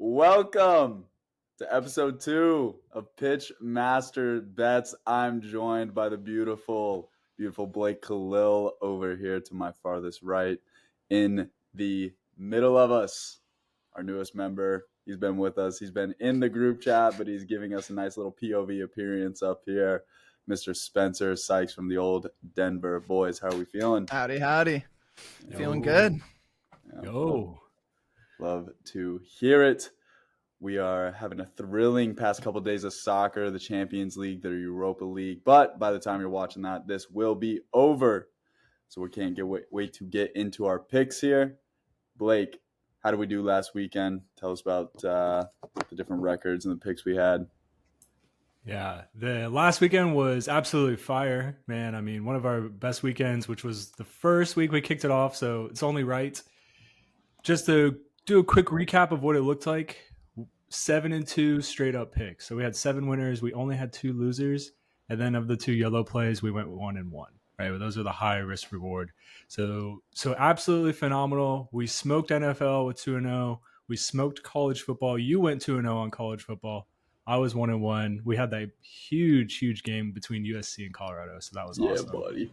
Welcome to episode 2 of Pitch Master Bets. I'm joined by the beautiful Blake Khalil over here to my farthest right. In the middle of us, our newest member. He's been with us. He's been in the group chat, but he's giving us a nice little POV appearance up here. Mr. Spencer Sykes from the old Denver Boys. How are we feeling? Howdy. Feeling good. Yeah, love to hear it. We are having a thrilling past couple of days of soccer, the Champions League, the Europa League. But by the time you're watching that, this will be over. So we can't wait to get into our picks here. Blake, how did we do last weekend? Tell us about the different records and the picks we had. Yeah, the last weekend was absolutely fire, man. I mean, one of our best weekends, which was the first week we kicked it off. So it's only right. Just to do a quick recap of what it looked like. 7-2 straight up picks. So we had 7 winners. We only had 2 losers. And then of the 2 yellow plays, we went 1-1. Right, those are the high risk reward. So absolutely phenomenal. We smoked NFL with 2-0. We smoked college football. You went 2-0 on college football. I was 1-1. We had that huge game between USC and Colorado. So that was awesome. Yeah, buddy.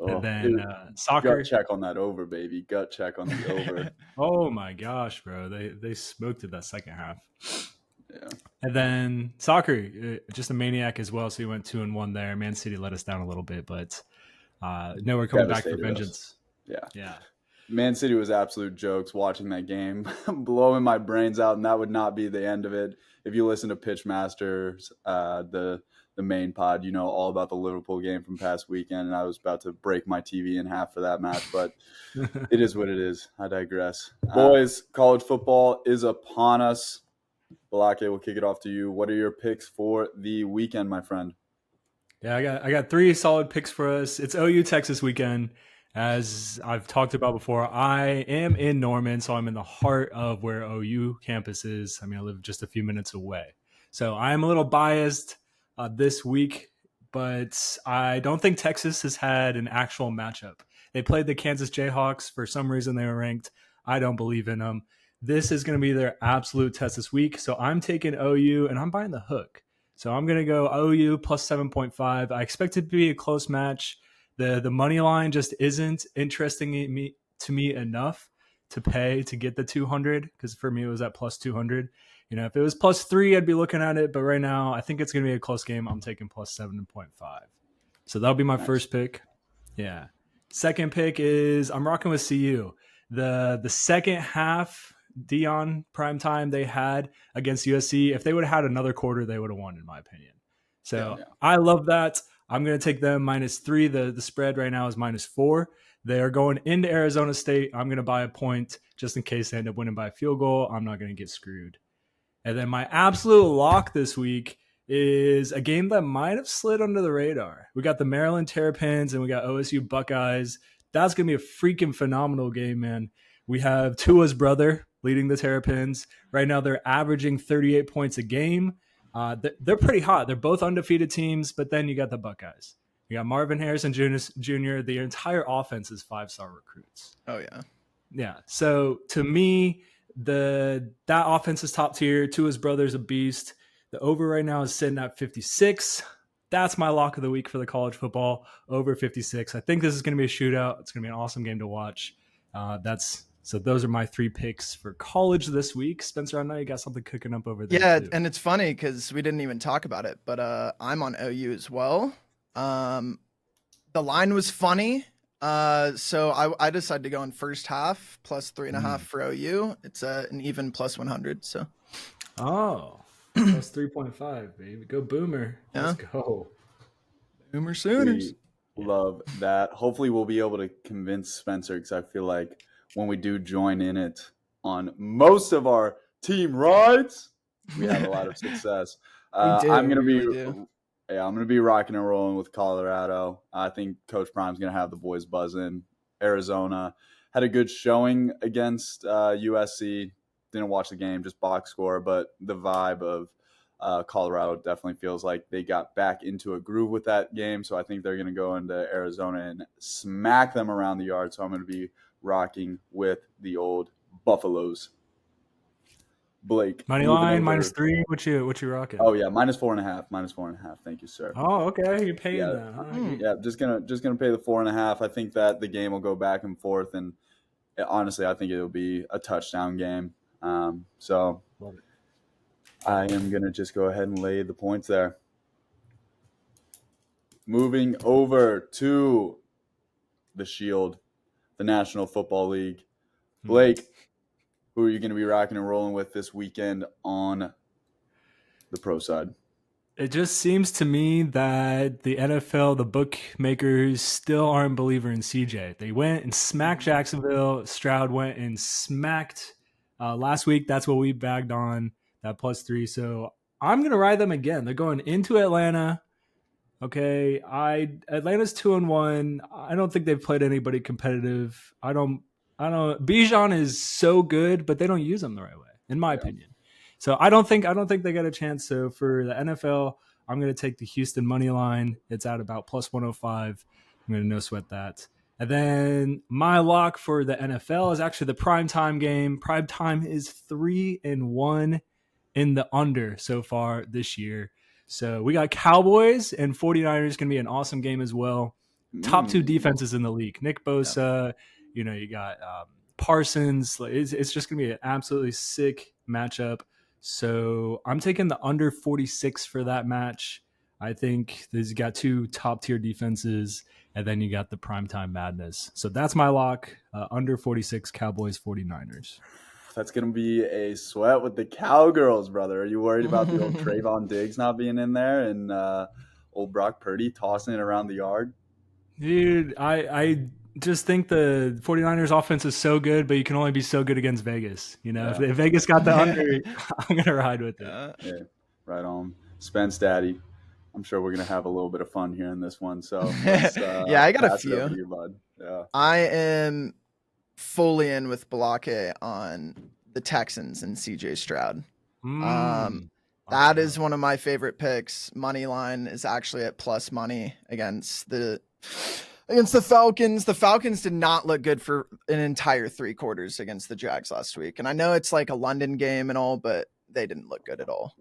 And then soccer. Gut check on that over, baby. Gut check on the over. Oh my gosh, bro. They smoked it that second half. Yeah. And then soccer, just a maniac as well. So he went 2-1 there. Man City let us down a little bit, but no, we're coming back for vengeance. Yeah. Man City was absolute jokes watching that game, blowing my brains out, and that would not be the end of it. If you listen to Pitch Masters, the main pod, you know all about the Liverpool game from past weekend, and I was about to break my TV in half for that match, but it is what it is. I digress. Boys, college football is upon us. Balake, we'll kick it off to you. What are your picks for the weekend, my friend? Yeah, I got 3 solid picks for us. It's OU Texas weekend. As I've talked about before, I am in Norman, so I'm in the heart of where OU campus is. I mean, I live just a few minutes away. So I'm a little biased this week, but I don't think Texas has had an actual matchup. They played the Kansas Jayhawks. For some reason, they were ranked. I don't believe in them. This is going to be their absolute test this week. So I'm taking OU, and I'm buying the hook. So I'm going to go OU plus 7.5. I expect it to be a close match. The money line just isn't interesting to me enough to pay to get the 200, because for me it was at plus 200. You know, if it was plus 3, I'd be looking at it. But right now, I think it's going to be a close game. I'm taking plus 7.5. So that'll be my first pick. Yeah. Second pick is I'm rocking with CU. The second half Dion primetime they had against USC, if they would have had another quarter, they would have won, in my opinion. So yeah. I love that. I'm going to take them -3. The spread right now is -4. They are going into Arizona State. I'm going to buy a point just in case they end up winning by a field goal. I'm not going to get screwed. And then my absolute lock this week is a game that might have slid under the radar. We got the Maryland Terrapins and we got OSU Buckeyes. That's going to be a freaking phenomenal game, man. We have Tua's brother leading the Terrapins. Right now they're averaging 38 points a game. They're pretty hot. They're both undefeated teams, but then you got the Buckeyes. You got Marvin Harrison Jr. The entire offense is 5-star recruits. Oh, yeah. Yeah. So to me, that offense is top tier. Tua's brother's a beast. The over right now is sitting at 56. That's my lock of the week for the college football, over 56. I think this is going to be a shootout. It's going to be an awesome game to watch. So those are my 3 picks for college this week. Spencer, I know you got something cooking up over there. Yeah, too. And it's funny because we didn't even talk about it, but I'm on OU as well. The line was funny. So I decided to go in first half plus 3.5 for OU. It's an even plus 100. So. Oh, plus 3.5, baby. Go Boomer. Yeah. Let's go. Boomer Sooners. We love that. Hopefully we'll be able to convince Spencer, because I feel like when we do join in it on most of our team rides, we have a lot of success. I'm going to be rocking and rolling with Colorado. I think Coach Prime's going to have the boys buzzing. Arizona had a good showing against USC. Didn't watch the game, just box score, but the vibe of Colorado definitely feels like they got back into a groove with that game. So I think they're going to go into Arizona and smack them around the yard. So I'm going to be rocking with the old Buffaloes. Blake. Money moving line over- -3. What you rocking? Oh yeah, -4.5. -4.5. Thank you, sir. Oh, okay. You're paying Yeah. that. Huh? Yeah, just gonna pay the 4.5. I think that the game will go back and forth, and honestly, I think it'll be a touchdown game. So Love it. I am gonna just go ahead and lay the points there. Moving over to the Shield, the National Football League. Blake, who are you going to be rocking and rolling with this weekend on the pro side? It just seems to me that the NFL, the bookmakers, still aren't a believer in CJ. They went and smacked Jacksonville. Stroud went and smacked last week. That's what we bagged on, that +3. So I'm going to ride them again. They're going into Atlanta. Okay, Atlanta's 2-1. I don't think they've played anybody competitive. I don't. Bijan is so good, but they don't use him the right way, in my opinion. So I don't think they got a chance. So for the NFL, I'm going to take the Houston money line. It's at about +105. I'm going to no sweat that. And then my lock for the NFL is actually the primetime game. Primetime is 3-1 in the under so far this year. So we got Cowboys and 49ers, going to be an awesome game as well. Top 2 defenses in the league. Nick Bosa, you got Parsons. It's just going to be an absolutely sick matchup. So I'm taking the under 46 for that match. I think there's got 2 top-tier defenses, and then you got the primetime madness. So that's my lock, under 46, Cowboys, 49ers. That's going to be a sweat with the Cowgirls, brother. Are you worried about the old Trayvon Diggs not being in there and old Brock Purdy tossing it around the yard? Dude, I just think the 49ers offense is so good, but you can only be so good against Vegas. If Vegas got the under, I'm going to ride with it. Yeah, right on. Spence Daddy. I'm sure we're going to have a little bit of fun here in this one. So yeah, I got a few. You, bud. Yeah. I am fully in with Balake on the Texans and CJ Stroud. That is one of my favorite picks. Money line is actually at plus money against the Falcons. The Falcons did not look good for an entire 3 quarters against the Jags last week. And I know it's like a London game and all, but they didn't look good at all.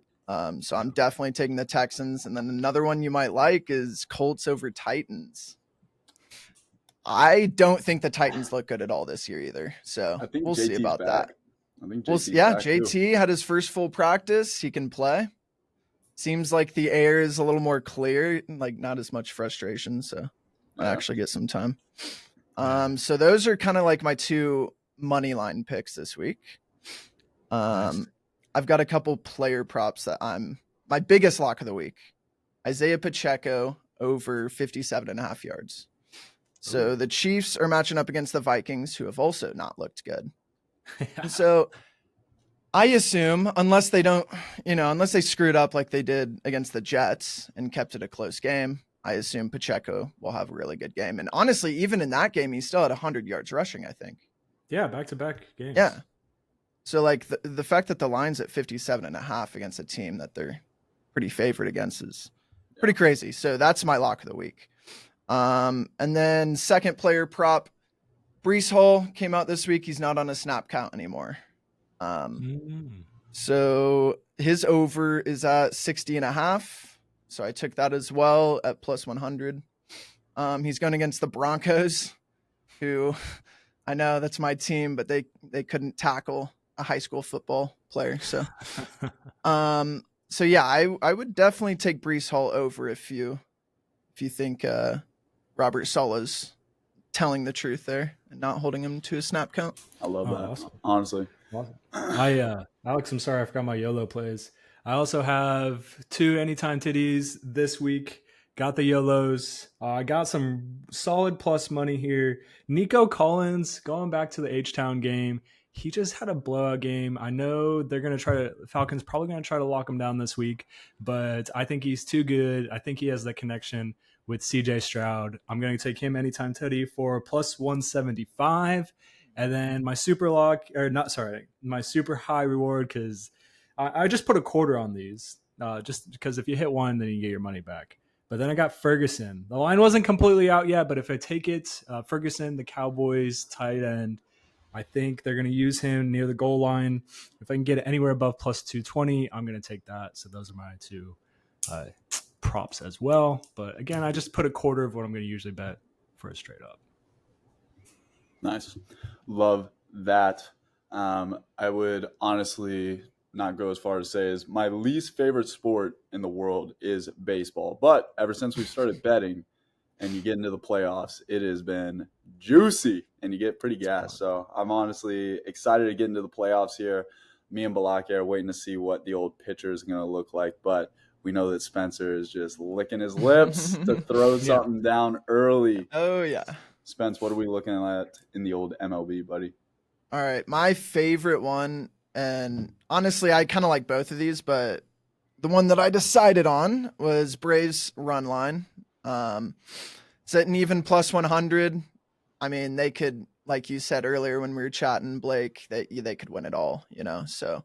So I'm definitely taking the Texans. And then another one you might like is Colts over Titans. I don't think the Titans look good at all this year either. So we'll see about that. I think JT had his first full practice. He can play. Seems like the air is a little more clear, like not as much frustration. So I actually get some time. So those are kind of like my 2 money line picks this week. Nice. I've got a couple player props that my biggest lock of the week. Isaiah Pacheco over 57.5 yards. So the Chiefs are matching up against the Vikings, who have also not looked good. So I assume, unless they screwed up like they did against the Jets and kept it a close game, I assume Pacheco will have a really good game. And honestly, even in that game, he still had 100 yards rushing, I think. Yeah, back-to-back games. Yeah. So like the fact that the line's at 57.5 against a team that they're pretty favored against is pretty crazy. So that's my lock of the week. And then second player prop, Breece Hall came out this week. He's not on a snap count anymore. So his over is at 60.5. So I took that as well at plus 100. He's going against the Broncos, who I know that's my team, but they couldn't tackle a high school football player. So, so yeah, I would definitely take Breece Hall over if you think Robert Saleh's telling the truth there and not holding him to a snap count. I love that. Awesome. Honestly. Awesome. Alex, I'm sorry I forgot my YOLO plays. I also have 2 anytime titties this week. Got the YOLOs. I got some solid plus money here. Nico Collins, going back to the H-Town game. He just had a blowout game. I know Falcons probably going to try to lock him down this week, but I think he's too good. I think he has the connection with CJ Stroud. I'm going to take him anytime teddy for plus 175. And then my super high reward, because I just put a quarter on these, just because if you hit one, then you get your money back. But then I got Ferguson. The line wasn't completely out yet, but if I take it, Ferguson, the Cowboys tight end, I think they're going to use him near the goal line. If I can get it anywhere above plus 220, I'm going to take that. So those are my two props as well. But again, I just put a quarter of what I'm going to usually bet for a straight up. Nice. Love that. I would honestly not go as far as say is my least favorite sport in the world is baseball. But ever since we started betting and you get into the playoffs, it has been juicy and you get pretty gassed. So I'm honestly excited to get into the playoffs here. Me and Balak are waiting to see what the old pitcher is going to look like. But we know that Spencer is just licking his lips to throw something down early. Oh, yeah. Spence, what are we looking at in the old MLB, buddy? All right. My favorite one, and honestly, I kind of like both of these, but the one that I decided on was Braves run line. It's at an even plus 100. I mean, they could, like you said earlier when we were chatting, Blake, they could win it all, so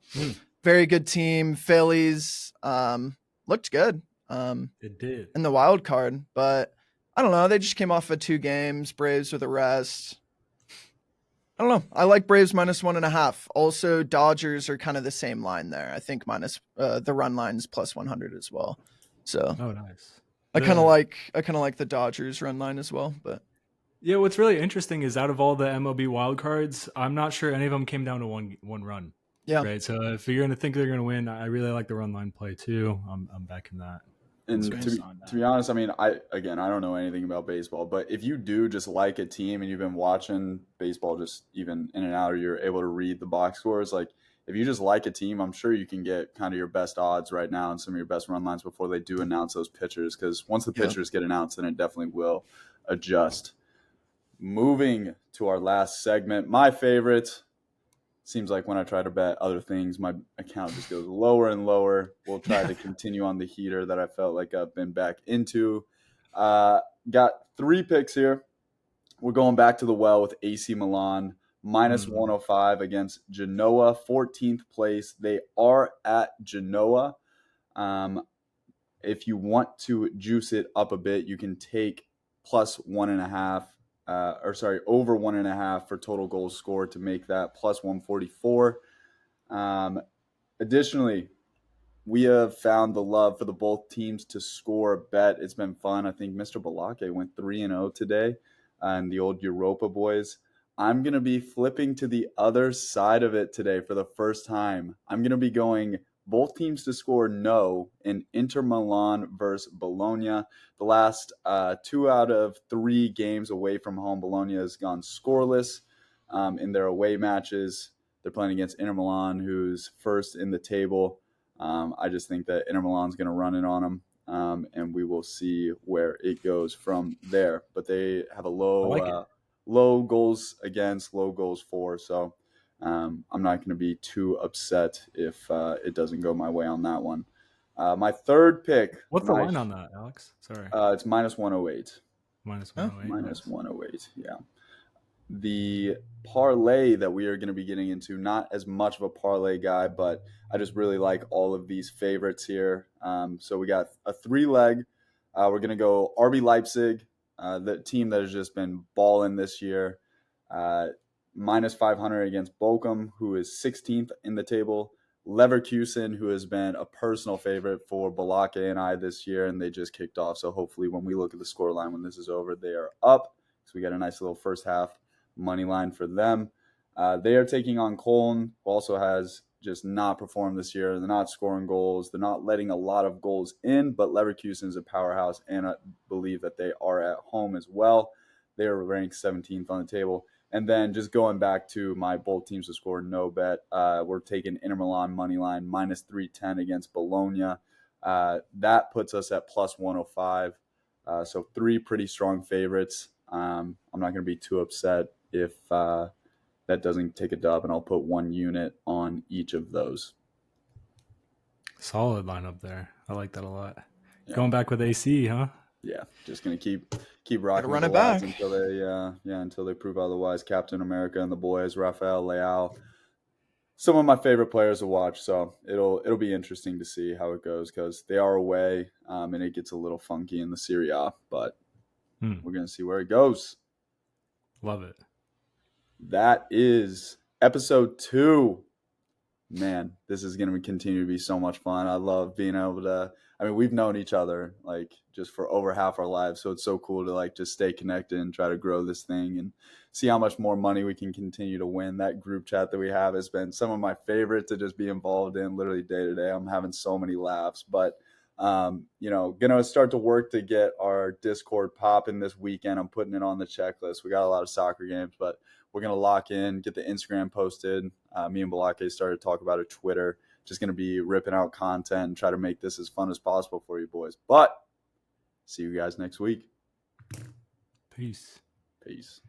very good team. Phillies looked good. It did. In the wild card, but I don't know. They just came off of 2 games. Braves with a rest. I don't know. I like Braves minus 1.5. Also, Dodgers are kind of the same line there. I think minus the run line's plus 100 as well. So, oh, nice. I kind of like the Dodgers run line as well. But yeah, what's really interesting is out of all the MLB wild cards, I'm not sure any of them came down to one run. Yeah. Right. So if you're going to think they're going to win, I really like the run line play too. I'm backing that. And to be honest, I mean, I don't know anything about baseball, but if you do just like a team and you've been watching baseball just even in and out, or you're able to read the box scores, like if you just like a team, I'm sure you can get kind of your best odds right now and some of your best run lines before they do announce those pitchers, because once the pitchers get announced, then it definitely will adjust. Moving to our last segment, my favorite. Seems like when I try to bet other things, my account just goes lower and lower. We'll try to continue on the heater that I felt like I've been back into. Got 3 picks here. We're going back to the well with AC Milan, minus 105 against Genoa, 14th place. They are at Genoa. If you want to juice it up a bit, you can take plus 1.5. Over 1.5 for total goals scored to make that plus 144. Additionally, we have found the love for the both teams to score a bet. It's been fun. I think Mr. Balake went 3-0 today, and the old Europa boys. I'm going to be flipping to the other side of it today for the first time. I'm going to be going both teams to score no in Inter Milan versus Bologna. The last 2 out of 3 games away from home, Bologna has gone scoreless in their away matches. They're playing against Inter Milan, who's first in the table. I just think that Inter Milan's going to run it on them, and we will see where it goes from there. But they have a low goals against, low goals for, so I'm not going to be too upset if it doesn't go my way on that one. My third pick. What's the line on that, Alex? Sorry. It's minus 108. Minus 108. Minus 108, yeah. The parlay that we are going to be getting into, not as much of a parlay guy, but I just really like all of these favorites here. So we got a 3-leg. We're going to go RB Leipzig, the team that has just been balling this year. Minus 500 against Bochum, who is 16th in the table. Leverkusen, who has been a personal favorite for Balake and I this year, and they just kicked off. So hopefully when we look at the scoreline when this is over, they are up. So we got a nice little first half money line for them. They are taking on Köln, who also has just not performed this year. They're not scoring goals. They're not letting a lot of goals in, but Leverkusen is a powerhouse, and I believe that they are at home as well. They are ranked 17th on the table. And then just going back to my both teams to score no bet, we're taking Inter Milan money line minus 310 against Bologna. That puts us at plus 105. So 3 pretty strong favorites. I'm not going to be too upset if that doesn't take a dub, and I'll put 1 unit on each of those. Solid lineup there. I like that a lot. Yeah. Going back with AC, huh? Yeah, just gonna keep rocking. Run it back until they prove otherwise. Captain America and the boys, Rafael Leao, some of my favorite players to watch. So it'll be interesting to see how it goes, because they are away, and it gets a little funky in the Serie A, but we're gonna see where it goes. Love it. that is episode 2. Man, this is going to continue to be so much fun. I love being able to, I mean, we've known each other like just for over half our lives. So it's so cool to like just stay connected and try to grow this thing and see how much more money we can continue to win. That group chat that we have has been some of my favorite to just be involved in literally day to day. I'm having so many laughs, but gonna start to work to get our Discord popping this weekend. I'm putting it on the checklist. We got a lot of soccer games, but we're gonna lock in, get the Instagram posted. Me and Balake started to talk about it. Twitter, just gonna be ripping out content and try to make this as fun as possible for you boys. But see you guys next week. Peace. Peace.